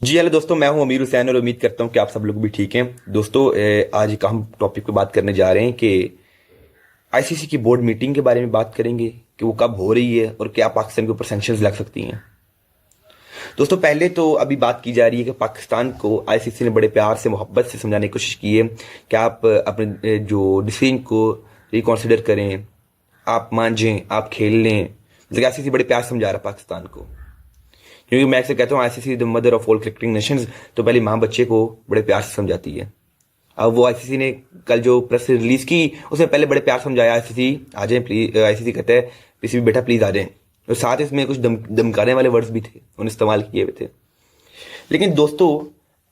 जी hello दोस्तों, मैं हूं अमीर हुसैन और उम्मीद करता हूं कि आप सब लोग भी ठीक हैं। दोस्तों, आज का हम टॉपिक पे बात करने जा रहे हैं कि आईसीसी की बोर्ड मीटिंग के बारे में बात करेंगे कि वो कब हो रही है और क्या पाकिस्तान के ऊपर सैंक्शंस लग सकती हैं। दोस्तों, पहले तो अभी बात की जा रही है कि पाकिस्तान को आईसीसी ने बड़े प्यार से मोहब्बत से समझाने की कोशिश की है कि आप अपने जो डिसीजन को रिकॉन्सिडर करें, आप मान जाएं, आप खेल लें। मतलब आईसीसी बड़े प्यार से समझा रहा है पाकिस्तान को, क्योंकि मैं अक्सर कहता हूँ ICC the mother of all cricketing Nations. तो पहले माँ बच्चे को बड़े प्यार से समझाती है। अब वो आईसीसी ने कल जो प्रेस रिलीज की उसमें पहले बड़े प्यार समझाया, आईसीसी आ जाए प्लीज। आईसीसी कहता है पीसीबी बेटा प्लीज आ जाए, और साथ इसमें कुछ धमकाने वाले वर्ड्स भी थे, उन्होंने इस्तेमाल किए हुए थे। लेकिन दोस्तों,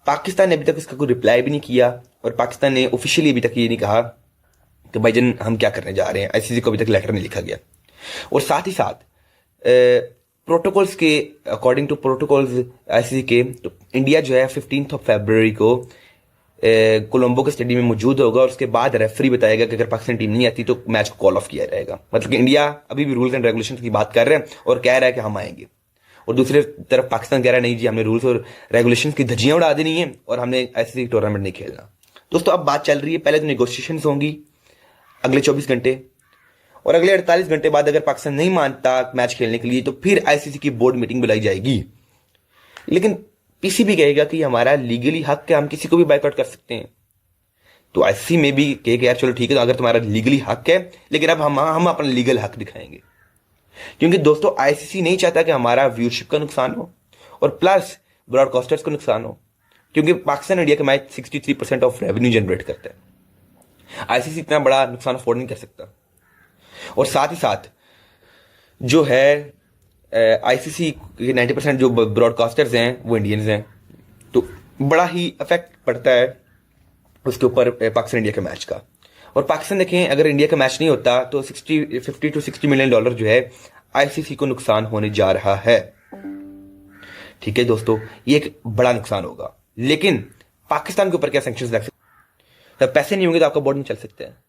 पाकिस्तान ने अभी तक इसका कोई रिप्लाई भी नहीं किया, और पाकिस्तान ने ऑफिशियली अभी तक ये नहीं कहा कि भाईजान हम क्या करने जा रहे हैं। आईसीसी को अभी तक लेटर नहीं लिखा गया। और साथ ही साथ प्रोटोकॉल्स के अकॉर्डिंग टू प्रोटोकॉल्स आईसीसी के, तो इंडिया जो है 15 फरवरी को कोलंबो के स्टेडियम में मौजूद होगा, और उसके बाद रेफरी बताएगा कि अगर पाकिस्तान टीम नहीं आती तो मैच को कॉल ऑफ किया जाएगा। मतलब कि इंडिया अभी भी रूल्स एंड रेगुलेशंस की बात कर रहे हैं और कह रहा है कि हम आएंगे, और दूसरी तरफ पाकिस्तान कह रहा है नहीं जी, हमने रूल्स और रेगुलेशंस की धज्जियां उड़ा देनी है और हमने आईसीसी टूर्नामेंट नहीं खेलना। दोस्तों, अब बात चल रही है, पहले तो नेगोशिएशन होंगी अगले 24 घंटे, और अगले 48 घंटे बाद अगर पाकिस्तान नहीं मानता मैच खेलने के लिए तो फिर आईसीसी की बोर्ड मीटिंग बुलाई जाएगी। लेकिन पीसीबी कहेगा कि हमारा लीगली हक है, हम किसी को भी बाइकआउट कर सकते हैं। तो आईसीसी में भी कहेगा यार चलो ठीक है, तो अगर तुम्हारा लीगली हक है, लेकिन अब हम अपना लीगल हक दिखाएंगे। क्योंकि दोस्तों, आईसीसी नहीं चाहता कि हमारा व्यूअरशिप का नुकसान हो और प्लस ब्रॉडकास्टर्स को नुकसान हो, क्योंकि पाकिस्तान इंडिया के मैच 63% ऑफ रेवेन्यू जनरेट करता है। आईसीसी इतना बड़ा नुकसान अफोर्ड नहीं कर सकता। और साथ ही साथ जो है आईसीसी के 90% जो ब्रॉडकास्टर्स हैं वो इंडियंस हैं, तो बड़ा ही इफेक्ट पड़ता है उसके ऊपर पाकिस्तान इंडिया के मैच का। और पाकिस्तान देखें, अगर इंडिया का मैच नहीं होता तो 50 to 60 मिलियन डॉलर जो है आईसीसी को नुकसान होने जा रहा है। ठीक है दोस्तों, ये एक बड़ा नुकसान होगा। लेकिन पाकिस्तान के ऊपर क्या सैंक्शंस लग सकते हैं? पैसे नहीं होंगे तो आपका बोर्ड नहीं चल सकता है।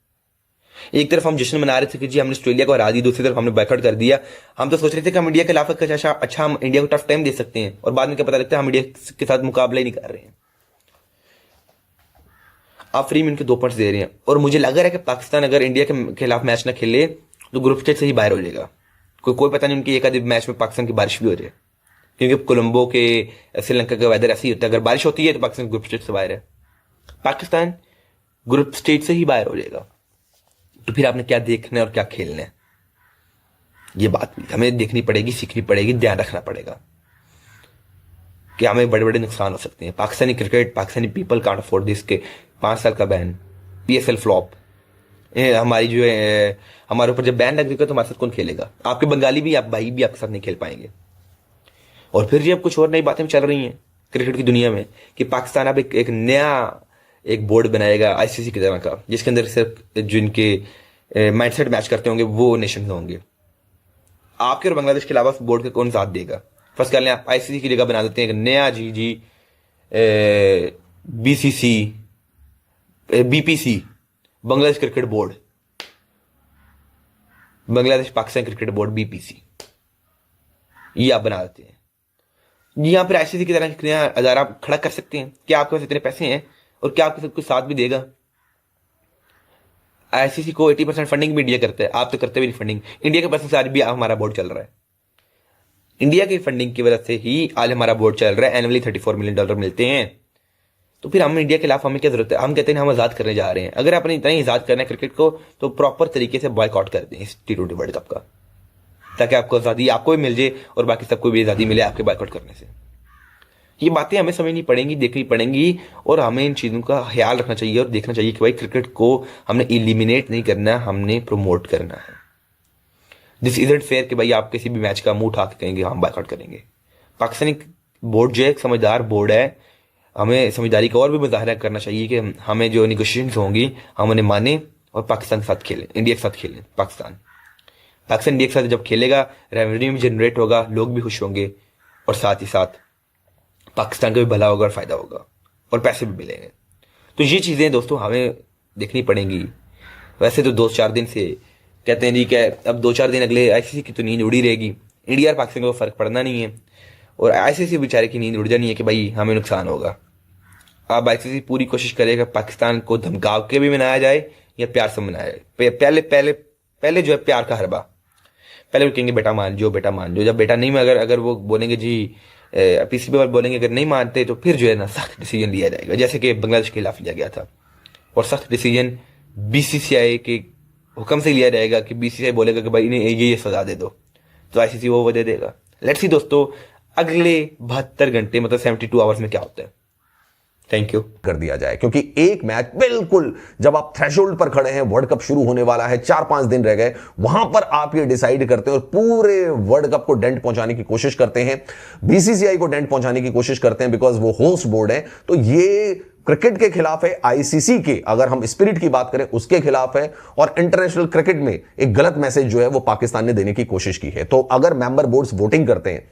एक तरफ हम जश्न मना रहे थे कि जी हमने ऑस्ट्रेलिया को हरा दी, दूसरी तरफ हमने बैकआउट कर दिया। हम तो सोच रहे थे कि हम इंडिया के खिलाफ अच्छा हम इंडिया को टफ टाइम दे सकते हैं, और बाद में क्या पता लगता है हम इंडिया के साथ मुकाबला ही नहीं कर रहे हैं। आप फ्री में इनके 2 पॉइंट्स दे रहे हैं, और मुझे लग रहा है कि पाकिस्तान अगर इंडिया के खिलाफ मैच ना खेले तो ग्रुप स्टेज से ही बाहर हो जाएगा। कोई पता नहीं, उनकी एक आधे मैच में पाकिस्तान की बारिश भी हो जाए, क्योंकि कोलंबो के श्रीलंका का वेदर ऐसे ही होता है, अगर बारिश होती है तो पाकिस्तान ग्रुप स्टेज से बाहर है। पाकिस्तान ग्रुप स्टेज से ही बाहर हो जाएगा। तो फिर आपने क्या देखना है और क्या खेलना है, ये बात भी हमें देखनी पड़ेगी, सीखनी पड़ेगी, ध्यान रखना पड़ेगा कि हमें बड़े बड़े नुकसान हो सकते हैं। Pakistani cricket, Pakistani people can't afford this के 5 साल का बैन, पीएसएल फ्लॉप, हमारी जो है हमारे ऊपर जब बैन लगेगा तो हमारे साथ कौन खेलेगा? आपके बंगाली भी, आप भाई भी आपके साथ नहीं खेल पाएंगे। और फिर जब कुछ और नई बातें चल रही हैं क्रिकेट की दुनिया में कि पाकिस्तान अब एक नया एक बोर्ड बनाएगा आईसीसी की तरह का, जिसके अंदर सिर्फ जिनके माइंडसेट मैच करते होंगे वो नेशन होंगे। आपके और बांग्लादेश के अलावा बोर्ड का कौन साथ देगा? फर्स्ट कर लें, आप आईसीसी की जगह बना देते हैं एक नया जी BCC BPC, Bangladesh cricket board, Bangladesh Pakistan cricket board BPC, ये आप बना देते हैं। यहां पर आईसीसी की तरह नया अदारा आप खड़ा कर सकते हैं। क्या आपके पास इतने पैसे हैं और क्या आपके साथ कुछ साथ भी देगा? आईसीसी को 80% फंडिंग भी इंडिया करता है, आप तो करते भी नहीं फंडिंग। इंडिया के पैसे से आज भी हमारा बोर्ड चल रहा है। इंडिया की फंडिंग की वजह से ही आज हमारा बोर्ड चल रहा है। एनुअली 34 मिलियन डॉलर मिलते हैं। तो फिर हम इंडिया के खिलाफ हमें क्या जरूरत है? हम कहते हैं हम आजाद करने जा रहे हैं। अगर आपने इतना ही आजाद करना है क्रिकेट को तो प्रॉपर तरीके से बॉयकॉट कर दें इस T20 वर्ल्ड कप का, ताकि आपको आजादी आपको भी मिल जाए और बाकी सबको भी आजादी मिले आपके बॉयकॉट करने से। ये बातें हमें समझनी पड़ेंगी, देखनी पड़ेंगी, और हमें इन चीज़ों का ख्याल रखना चाहिए और देखना चाहिए कि भाई क्रिकेट को हमने इलिमिनेट नहीं करना, हमने प्रमोट करना है। दिस इजंट फेयर कि भाई आप किसी भी मैच का मुंह उठा के कहेंगे हम बाइकआउट करेंगे। पाकिस्तानी बोर्ड जो है एक समझदार बोर्ड है, हमें समझदारी का और भी मुजाहरा करना चाहिए कि हमें जो निगोशिएशन होंगी हम उन्हें माने और पाकिस्तान के साथ खेलें, इंडिया के साथ खेलें। पाकिस्तान इंडिया के साथ जब खेलेगा रेवेन्यू भी जनरेट होगा, लोग भी खुश होंगे, और साथ ही साथ पाकिस्तान का भी भला होगा और फायदा होगा और पैसे भी मिलेंगे। तो ये चीज़ें दोस्तों हमें देखनी पड़ेंगी। वैसे तो 2-4 दिन से कहते हैं जी कि अब 2-4 दिन अगले आईसीसी की तो नींद उड़ी रहेगी, इंडिया और पाकिस्तान को फर्क पड़ना नहीं है। और आईसीसी बेचारे की नींद उड़ जानी है कि भाई हमें नुकसान होगा। अब आईसीसी पूरी कोशिश करेगा पाकिस्तान को धमका के भी मनाया जाए या प्यार से मनाया जाए। पहले पहले पहले जो है प्यार का हरबा, पहले वो कहेंगे बेटा मान जो, बेटा मान जो। जब बेटा नहीं, अगर अगर वो बोलेंगे जी पीसीबी पर बोलेंगे, अगर नहीं मानते तो फिर जो है ना सख्त डिसीजन लिया जाएगा, जैसे कि बांग्लादेश के खिलाफ लिया गया था। और सख्त डिसीजन बीसीसीआई के हुक्म से लिया जाएगा कि बीसीसीआई बोलेगा कि भाई इन्हें ये सजा दे दो, तो आईसीसी वो दे देगा। लेट्स सी दोस्तों अगले 72 घंटे मतलब 72 आवर्स में क्या होता है। थैंक यू कर दिया जाए, क्योंकि एक मैच बिल्कुल जब आप थ्रेशोल्ड पर खड़े हैं, वर्ल्ड कप शुरू होने वाला है, 4-5 दिन रह गए, वहां पर आप ये डिसाइड करते हैं और पूरे वर्ल्ड कप को डेंट पहुंचाने की कोशिश करते हैं, बीसीसीआई को डेंट पहुंचाने की कोशिश करते हैं, बिकॉज वो होस्ट बोर्ड है। तो ये क्रिकेट के खिलाफ है, आईसीसी के अगर हम स्पिरिट की बात करें उसके खिलाफ है, और इंटरनेशनल क्रिकेट में एक गलत मैसेज जो है वो पाकिस्तान ने देने की कोशिश की है। तो अगर मेंबर बोर्ड्स वोटिंग करते हैं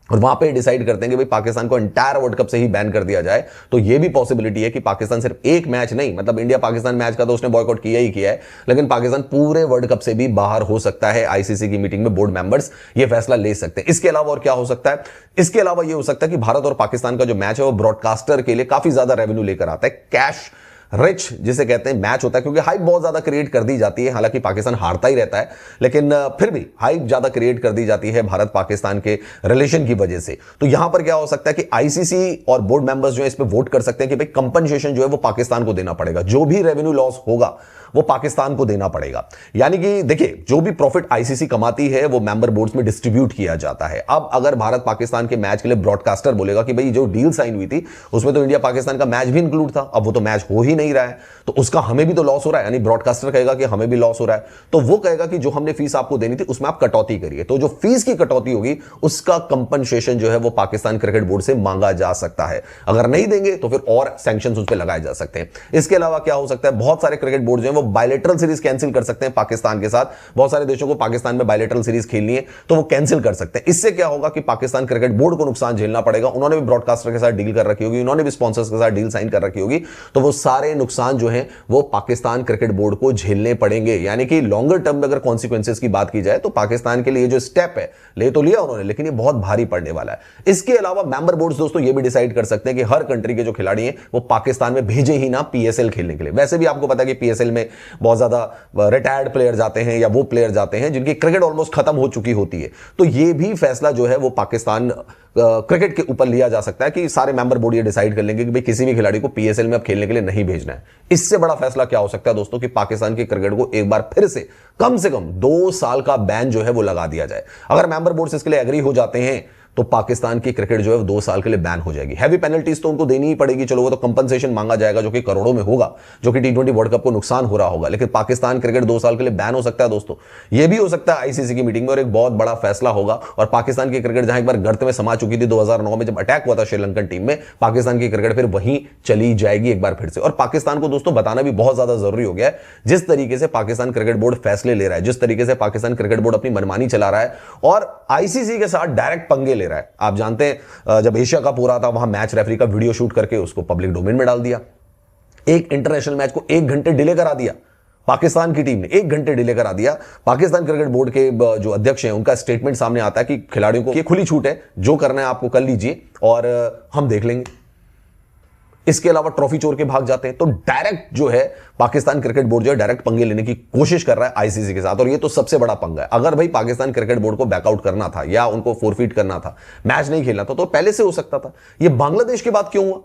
और वहां पे डिसाइड करते हैं कि भाई पाकिस्तान को एंटायर वर्ल्ड कप से ही बैन कर दिया जाए, तो ये भी पॉसिबिलिटी है कि पाकिस्तान सिर्फ एक मैच नहीं, मतलब इंडिया पाकिस्तान मैच का तो उसने बॉयकॉट किया ही किया है, लेकिन पाकिस्तान पूरे वर्ल्ड कप से भी बाहर हो सकता है। आईसीसी की मीटिंग में बोर्ड मेंबर्स ये फैसला ले सकते हैं। इसके अलावा और क्या हो सकता है? इसके अलावा ये हो सकता है कि भारत और पाकिस्तान का जो मैच है वो ब्रॉडकास्टर के लिए काफी ज्यादा रेवेन्यू लेकर आता है, कैश रिच जिसे कहते हैं मैच होता है, क्योंकि हाइप बहुत ज्यादा क्रिएट कर दी जाती है। हालांकि पाकिस्तान हारता ही रहता है, लेकिन फिर भी हाइप ज्यादा क्रिएट कर दी जाती है भारत पाकिस्तान के रिलेशन की वजह से। तो यहां पर क्या हो सकता है कि आईसीसी और बोर्ड मेंबर्स जो है इस पे वोट कर सकते हैं कि भाई कंपनसेशन जो है वो पाकिस्तान को देना पड़ेगा, जो भी रेवेन्यू लॉस होगा वो पाकिस्तान को देना पड़ेगा। यानी कि देखिए, जो भी प्रॉफिट आईसीसी कमाती है वो मेंबर बोर्ड्स में डिस्ट्रीब्यूट किया जाता है। अब अगर भारत पाकिस्तान के मैच के लिए ब्रॉडकास्टर बोलेगा कि भाई जो डील साइन हुई थी उसमें तो इंडिया पाकिस्तान का मैच भी इंक्लूड था, अब वो तो मैच हो ही नहीं रहा है, तो उसका हमें भी तो लॉस हो रहा है। यानी ब्रॉडकास्टर कहेगा कि हमें भी लॉस हो रहा है, तो वो कहेगा कि जो हमने फीस आपको देनी थी उसमें आप कटौती करिए। तो जो फीस की कटौती होगी उसका कंपनसेशन जो है वो पाकिस्तान क्रिकेट बोर्ड से मांगा जा सकता है। अगर नहीं देंगे तो फिर और सैंक्शंस उस पर लगाए जा सकते हैं। इसके अलावा क्या हो सकता है? बहुत सारे क्रिकेट बोर्ड जो है वो बायलैटरल सीरीज कैंसिल कर सकते हैं पाकिस्तान के साथ। बहुत सारे देशों को पाकिस्तान में बायलैटरल सीरीज खेलनी है तो वो कैंसिल कर सकते हैं। इससे क्या होगा कि पाकिस्तान क्रिकेट बोर्ड को नुकसान झेलना पड़ेगा। उन्होंने भी ब्रॉडकास्टर के साथ डील कर रखी होगी, उन्होंने भी स्पॉन्सर्स के साथ डील साइन कर रखी होगी, तो वो सारे नुकसान जो है वो पाकिस्तान क्रिकेट बोर्ड को झेलने पड़ेंगे। यानी कि लॉन्गर टर्म में अगर कॉन्सिक्वेंसेस की बात की जाए तो पाकिस्तान के लिए जो स्टेप है ले तो लिया उन्होंने, लेकिन ये बहुत भारी पड़ने वाला है। इसके अलावा मेंबर बोर्ड्स दोस्तों ये भी डिसाइड कर सकते हैं कि हर कंट्री के जो खिलाड़ी हैं वो पाकिस्तान में भेजे ही ना पीएसएल खेलने के लिए। वैसे भी आपको पता है कि पीएसएल में बहुत ज्यादा रिटायर्ड प्लेयर जाते हैं या वो प्लेयर जाते हैं जिनकी क्रिकेट ऑलमोस्ट खत्म हो चुकी होती है। तो ये भी फैसला जो है वो पाकिस्तान क्रिकेट के ऊपर लिया जा सकता है कि सारे मेंबर बोर्ड ये डिसाइड कर लेंगे कि भाई किसी भी खिलाड़ी को पीएसएल में अब खेलने के लिए नहीं भेजना है। इससे बड़ा फैसला क्या हो सकता है दोस्तों कि पाकिस्तान के क्रिकेट को एक बार फिर से कम 2 साल का बैन जो है वो लगा दिया जाए। अगर मेंबर बोर्ड इसके लिए एग्री हो जाते हैं तो पाकिस्तान की क्रिकेट जो है वो 2 साल के लिए बैन हो जाएगी। हैवी पेनल्टीज तो उनको देनी ही पड़ेगी, चलो वो तो कंपनसेशन मांगा जाएगा जो कि करोड़ों में होगा, जो कि टी20 वर्ल्ड कप को नुकसान हो रहा होगा, लेकिन पाकिस्तान क्रिकेट 2 साल के लिए बैन हो सकता है दोस्तों। ये भी हो सकता है आईसीसी की मीटिंग में और एक बहुत बड़ा फैसला होगा। और पाकिस्तान की क्रिकेट जहां एक बार गर्त में समा चुकी थी 2009 में जब अटैक हुआ था श्रीलंकन टीम में, पाकिस्तान की क्रिकेट फिर वहीं चली जाएगी एक बार फिर से। और पाकिस्तान को दोस्तों बताना भी बहुत ज्यादा जरूरी हो गया है, जिस तरीके से पाकिस्तान क्रिकेट बोर्ड फैसले ले रहा है, जिस तरीके से पाकिस्तान क्रिकेट बोर्ड अपनी मनमानी चला रहा है और आईसीसी के साथ डायरेक्ट पंगे ले रहा है। आप जानते हैं जब एशिया कप हो रहा था वहां मैच रेफरी का वीडियो शूट करके उसको पब्लिक डोमेन में डाल दिया। एक इंटरनेशनल मैच को 1 घंटे डिले करा दिया पाकिस्तान की टीम ने, 1 घंटे डिले करा दिया। पाकिस्तान क्रिकेट बोर्ड के जो अध्यक्ष हैं उनका स्टेटमेंट सामने आता है कि खिलाड़ियों को ये खुली छूट है, जो करना है आपको कर लीजिए और हम देख लेंगे। इसके अलावा ट्रॉफी चोर के भाग जाते हैं। तो डायरेक्ट जो है पाकिस्तान क्रिकेट बोर्ड जो है डायरेक्ट पंगे लेने की कोशिश कर रहा है आईसीसी के साथ, और ये तो सबसे बड़ा पंगा है। अगर भाई पाकिस्तान क्रिकेट बोर्ड को बैकआउट करना था या उनको फोरफीट करना था, मैच नहीं खेलना था, तो पहले से हो सकता था। ये बांग्लादेश के बाद क्यों हुआ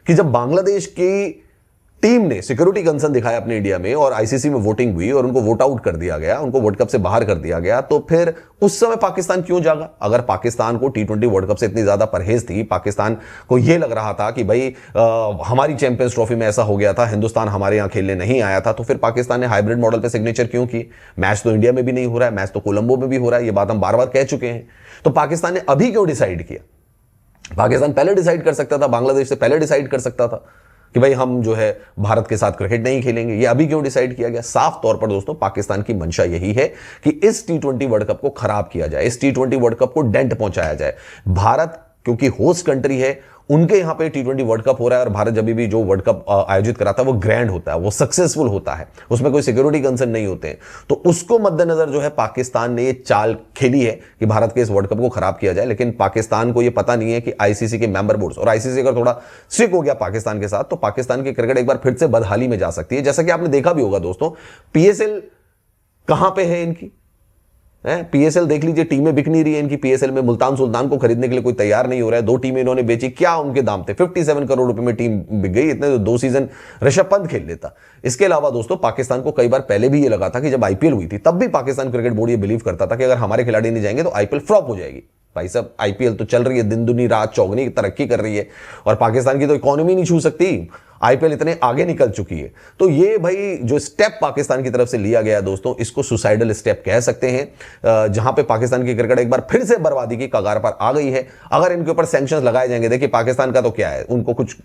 कि जब बांग्लादेश की टीम ने सिक्योरिटी कंसर्न दिखाया अपने इंडिया में और आईसीसी में वोटिंग हुई और उनको वोट आउट कर दिया गया, उनको वर्ल्ड कप से बाहर कर दिया गया, तो फिर उस समय पाकिस्तान क्यों जागा? अगर पाकिस्तान को टी20 वर्ल्ड कप से इतनी ज्यादा परहेज थी, पाकिस्तान को यह लग रहा था कि भाई हमारी चैंपियंस ट्रॉफी में ऐसा हो गया था, हिंदुस्तान हमारे यहां खेलने नहीं आया था, तो फिर पाकिस्तान ने हाइब्रिड मॉडल पर सिग्नेचर क्यों की? मैच तो इंडिया में भी नहीं हो रहा है, मैच तो कोलंबो में भी हो रहा है, यह बात हम बार बार कह चुके हैं। तो पाकिस्तान ने अभी क्यों डिसाइड किया? पाकिस्तान पहले डिसाइड कर सकता था, बांग्लादेश से पहले डिसाइड कर सकता था कि भाई हम जो है भारत के साथ क्रिकेट नहीं खेलेंगे। ये अभी क्यों डिसाइड किया गया? साफ तौर पर दोस्तों पाकिस्तान की मंशा यही है कि इस टी20 वर्ल्ड कप को खराब किया जाए, इस टी20 वर्ल्ड कप को डेंट पहुंचाया जाए। भारत क्योंकि होस्ट कंट्री है, उनके यहां पे T20 वर्ल्ड कप हो रहा है और भारत जब भी जो वर्ल्ड कप आयोजित कराता है वो ग्रैंड होता है, वो सक्सेसफुल होता है, उसमें कोई सिक्योरिटी कंसर्न नहीं होते हैं। तो उसको मद्देनजर जो है पाकिस्तान ने ये चाल खेली है कि भारत के इस वर्ल्ड कप को खराब किया जाए। लेकिन पाकिस्तान को ये पता नहीं है कि आईसीसी के मेंबर बोर्ड्स, और आईसीसी अगर थोड़ा स्ट्रिक्ट हो गया पाकिस्तान के साथ तो पाकिस्तान की क्रिकेट एक बार फिर से बदहाली में जा सकती है। जैसा कि आपने देखा भी होगा दोस्तों, पीएसएल कहां पे है इनकी, पीएसएल देख लीजिए, टीमें बिक नहीं रही है इनकी। पीएसएल में मुल्तान सुल्तान को खरीदने के लिए कोई तैयार नहीं हो रहा है। 2 टीमें इन्होंने बेची, क्या उनके दाम थे, 57 करोड़ रुपए में टीम बिक गई। इतने तो 2 सीजन ऋषभ पंत खेल लेता। इसके अलावा दोस्तों पाकिस्तान को कई बार पहले भी ये लगा था कि जब आईपीएल हुई थी तब भी पाकिस्तान क्रिकेट बोर्ड ये बिलीव करता था कि अगर हमारे खिलाड़ी नहीं जाएंगे तो आईपीएल फ्लॉप हो जाएगी। भाई साहब, आईपीएल तो चल रही है, दिन दुनी रात चौगनी तरक्की कर रही है और पाकिस्तान की तो इकोनॉमी नहीं छू सकती, आईपीएल इतने आगे निकल चुकी है। तो ये भाई जो स्टेप पाकिस्तान की तरफ से लिया गया दोस्तों, इसको सुसाइडल स्टेप कह सकते हैं, जहां पे पाकिस्तान की क्रिकेट एक बार फिर से बर्बादी की कगार पर आ गई है। अगर इनके ऊपर सैंक्शंस लगाए जाएंगे, देखिए पाकिस्तान का तो क्या है, उनको कुछ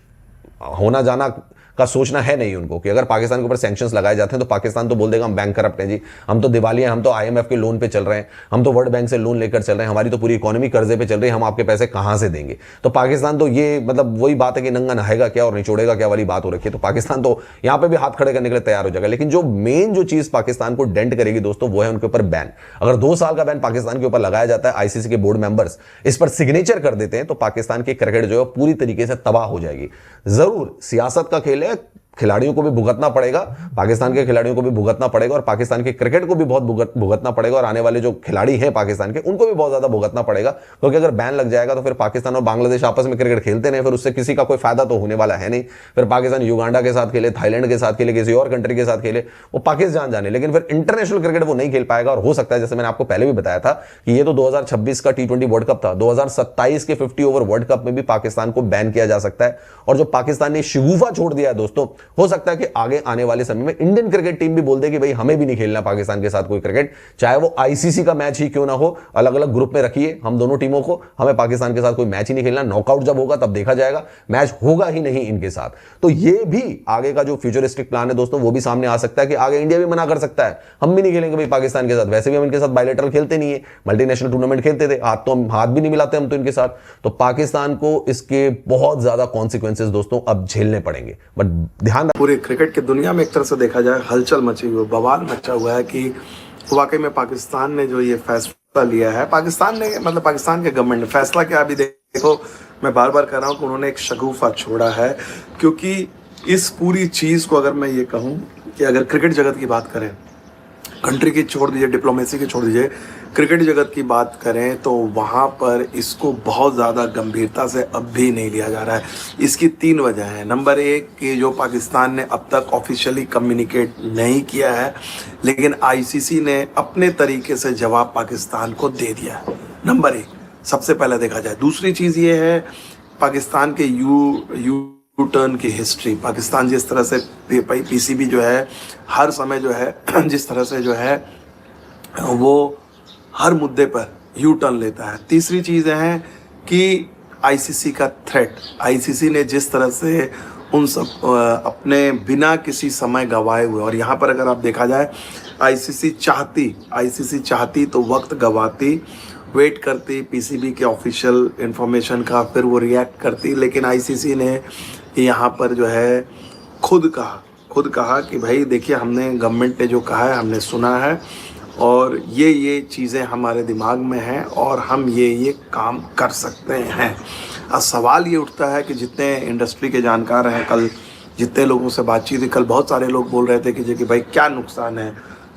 होना जाना का सोचना है नहीं उनको कि अगर पाकिस्तान के ऊपर सैंक्शंस लगाए जाते हैं तो पाकिस्तान तो बोल देगा हम बैंक करप्ट हैं जी, हम तो दिवालिया, हम तो आईएमएफ के लोन पे चल रहे हैं, हम तो वर्ल्ड बैंक से लोन लेकर चल रहे हैं, हमारी तो पूरी इकोनॉमी कर्जे पे चल रही है, हम आपके पैसे कहां से देंगे। तो पाकिस्तान तो ये मतलब वही बात है कि नंगा नहाएगा क्या और निचोड़ेगा क्या वाली बात हो रखी है। तो पाकिस्तान तो यहां पर भी हाथ खड़े करने के लिए तैयार हो जाएगा। लेकिन जो मेन जो चीज पाकिस्तान को डेंट करेगी दोस्तों वो है उनके ऊपर बैन। अगर 2 साल का बैन पाकिस्तान के ऊपर लगाया जाता है, आईसीसी के बोर्ड मेंबर्स इस पर सिग्नेचर कर देते हैं, तो पाकिस्तान की क्रिकेट जो है पूरी तरीके से तबाह हो जाएगी। जरूर सियासत का खेल है, खिलाड़ियों को भी भुगतना पड़ेगा, पाकिस्तान के खिलाड़ियों को भी भुगतना पड़ेगा और पाकिस्तान के क्रिकेट को भी बहुत भुगतना पड़ेगा और आने वाले जो खिलाड़ी हैं पाकिस्तान के उनको भी बहुत ज्यादा भुगतना पड़ेगा। क्योंकि अगर बैन लग जाएगा तो फिर पाकिस्तान और बांग्लादेश आपस में क्रिकेट खेलते नहीं, फिर उससे किसी का कोई फायदा तो होने वाला है नहीं। फिर पाकिस्तान युगांडा के साथ खेले, थाईलैंड के साथ खेले, किसी और कंट्री के साथ खेले, वो पाकिस्तान जाने, लेकिन फिर इंटरनेशनल क्रिकेट वो नहीं खेल पाएगा। और हो सकता है, जैसे मैंने आपको पहले भी बताया था कि ये तो 2026 का T20 वर्ल्ड कप था, 2027 के 50 ओवर वर्ल्ड कप में भी पाकिस्तान को बैन किया जा सकता है। और जो पाकिस्तान ने शिगुफा छोड़ दिया है दोस्तों, हो सकता है कि आगे आने वाले समय में इंडियन क्रिकेट टीम भी बोल दे कि भाई हमें भी नहीं खेलना पाकिस्तान के साथ कोई क्रिकेट, चाहे वो आईसीसी का मैच ही क्यों ना हो, अलग अलग ग्रुप में रखिए हम दोनों टीमों को, हमें पाकिस्तान के साथ कोई मैच ही नहीं खेलना। नॉकआउट जब होगा तब देखा जाएगा, मैच होगा ही नहीं इनके साथ। तो ये भी आगे का जो फ्यूचरिस्टिक प्लान है दोस्तों वो भी सामने आ सकता है कि आगे इंडिया भी मना कर सकता है, हम भी नहीं खेलेंगे भाई पाकिस्तान के साथ। वैसे भी हम इनके साथ बायलैटरल खेलते नहीं है, मल्टीनेशनल टूर्नामेंट खेलते थे, हाथ भी नहीं मिलाते हम तो इनके साथ। तो पाकिस्तान को इसके बहुत ज्यादा कॉन्सिक्वेंसेस दोस्तों अब झेलने पड़ेंगे। बट ध्यान, पूरे क्रिकेट की दुनिया में एक तरह से देखा जाए हलचल मची हुई, बवाल मचा हुआ है कि वाकई में पाकिस्तान ने जो ये फैसला लिया है, पाकिस्तान ने मतलब पाकिस्तान के गवर्नमेंट ने फैसला क्या, अभी देखो मैं बार बार कह रहा हूँ कि उन्होंने एक शगुफा छोड़ा है। क्योंकि इस पूरी चीज़ को अगर मैं ये कहूँ कि अगर क्रिकेट जगत की बात करें, कंट्री की छोड़ दीजिए, डिप्लोमेसी की छोड़ दीजिए, क्रिकेट जगत की बात करें तो वहाँ पर इसको बहुत ज़्यादा गंभीरता से अब भी नहीं लिया जा रहा है। इसकी 3 वजह हैं। नंबर 1 कि जो पाकिस्तान ने अब तक ऑफिशियली कम्युनिकेट नहीं किया है, लेकिन आईसीसी ने अपने तरीके से जवाब पाकिस्तान को दे दिया है। नंबर 1 सबसे पहले देखा जाए। दूसरी चीज़ ये है पाकिस्तान के यू टर्न की हिस्ट्री। पाकिस्तान जिस तरह से पीसीबी जो है हर समय जो है जिस तरह से जो है वो हर मुद्दे पर यू टर्न लेता है। तीसरी चीज़ है कि आईसीसी का थ्रेट, आईसीसी ने जिस तरह से उन सब अपने बिना किसी समय गंवाए हुए, और यहाँ पर अगर आप देखा जाए आईसीसी चाहती तो वक्त गंवाती, वेट करती पीसीबी के ऑफिशियल इंफॉर्मेशन का, फिर वो रिएक्ट करती। लेकिन आईसीसी ने यहाँ पर जो है खुद कहा कि भाई देखिए हमने, गवर्नमेंट ने जो कहा है हमने सुना है और ये चीज़ें हमारे दिमाग में हैं और हम ये काम कर सकते हैं। अब सवाल ये उठता है कि जितने इंडस्ट्री के जानकार हैं, कल जितने लोगों से बातचीत हुई, कल बहुत सारे लोग बोल रहे थे कि भाई क्या नुकसान है।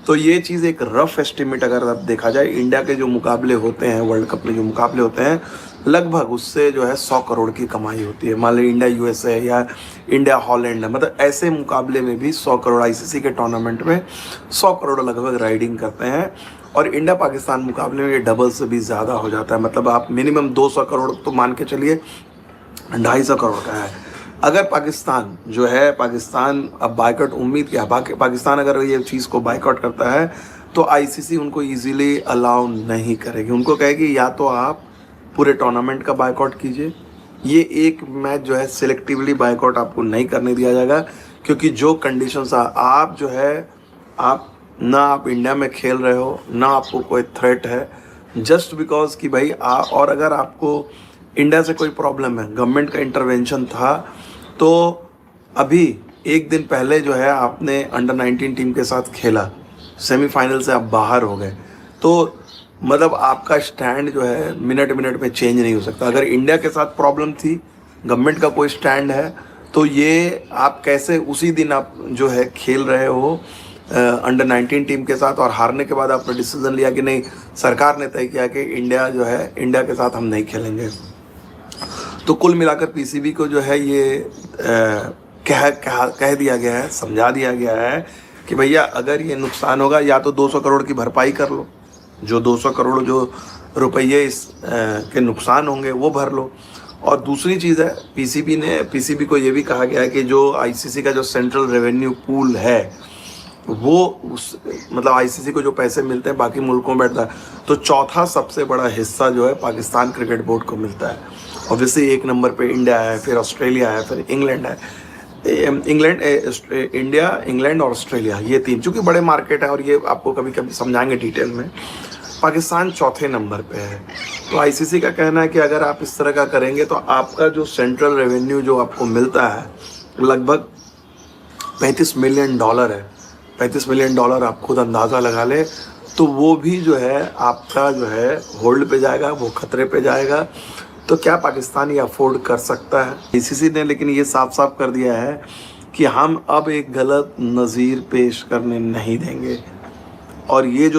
तो ये चीज़ एक रफ एस्टिमेट अगर अब देखा जाए, इंडिया के जो मुकाबले होते हैं, वर्ल्ड कप में जो मुकाबले होते हैं, लगभग उससे जो है 100 करोड़ की कमाई होती है। मान लो इंडिया यूएसए या इंडिया हॉलैंड, मतलब ऐसे मुकाबले में भी 100 करोड़, आईसीसी के टूर्नामेंट में 100 करोड़ लगभग राइडिंग करते हैं। और इंडिया पाकिस्तान मुकाबले में ये डबल से भी ज़्यादा हो जाता है। मतलब आप मिनिमम 200 करोड़ तो मान के चलिए, 250 करोड़ का है। अगर पाकिस्तान जो है, पाकिस्तान अब बाइकआउट, उम्मीद क्या, पाकिस्तान अगर ये चीज़ को बाइकआउट करता है तो आईसीसी उनको इजीली अलाउ नहीं करेगी। उनको कहेगी या तो आप पूरे टूर्नामेंट का बाइकआउट कीजिए, ये एक मैच जो है सिलेक्टिवली बाइकआउट आपको नहीं करने दिया जाएगा। क्योंकि जो कंडीशंस आप जो है, आप इंडिया में खेल रहे हो, ना आपको कोई थ्रेट है, जस्ट बिकॉज कि भाई और अगर आपको इंडिया से कोई प्रॉब्लम है, गवर्नमेंट का इंटरवेंशन था। तो अभी एक दिन पहले जो है आपने अंडर 19 टीम के साथ खेला, सेमीफाइनल से आप बाहर हो गए, तो मतलब आपका स्टैंड जो है मिनट मिनट में चेंज नहीं हो सकता। अगर इंडिया के साथ प्रॉब्लम थी, गवर्नमेंट का कोई स्टैंड है, तो ये आप कैसे उसी दिन आप जो है खेल रहे हो अंडर 19 टीम के साथ, और हारने के बाद आपने डिसीजन लिया कि नहीं, सरकार ने तय किया कि इंडिया जो है, इंडिया के साथ हम नहीं खेलेंगे। तो कुल मिलाकर पीसीबी को जो है ये कह दिया गया है, समझा दिया गया है कि भैया अगर ये नुकसान होगा या तो 200 करोड़ की भरपाई कर लो, जो 200 करोड़ जो रुपये इस के नुकसान होंगे वो भर लो। और दूसरी चीज़ है, पीसीबी को ये भी कहा गया है कि जो आईसीसी का जो सेंट्रल रेवेन्यू पूल है, वो मतलब आईसीसी को जो पैसे मिलते हैं बाकी मुल्कों में बैठता है, तो चौथा सबसे बड़ा हिस्सा जो है पाकिस्तान क्रिकेट बोर्ड को मिलता है। ऑब्वियसली एक नंबर पे इंडिया है, फिर ऑस्ट्रेलिया है, फिर इंग्लैंड है। इंडिया, इंग्लैंड और ऑस्ट्रेलिया, ये तीन चूँकि बड़े मार्केट है और ये आपको कभी कभी समझाएंगे डिटेल में। पाकिस्तान चौथे नंबर पे है। तो आईसीसी का कहना है कि अगर आप इस तरह का करेंगे तो आपका जो सेंट्रल रेवेन्यू जो आपको मिलता है लगभग $35 मिलियन है। $35 मिलियन आप खुद अंदाज़ा लगा ले, तो वो भी जो है आपका जो है होल्ड पे जाएगा, वो खतरे पे जाएगा। तो क्या पाकिस्तान ये अफोर्ड कर सकता है? आईसीसी ने लेकिन ये साफ साफ कर दिया है कि हम अब एक गलत नज़ीर पेश करने नहीं देंगे। और ये जो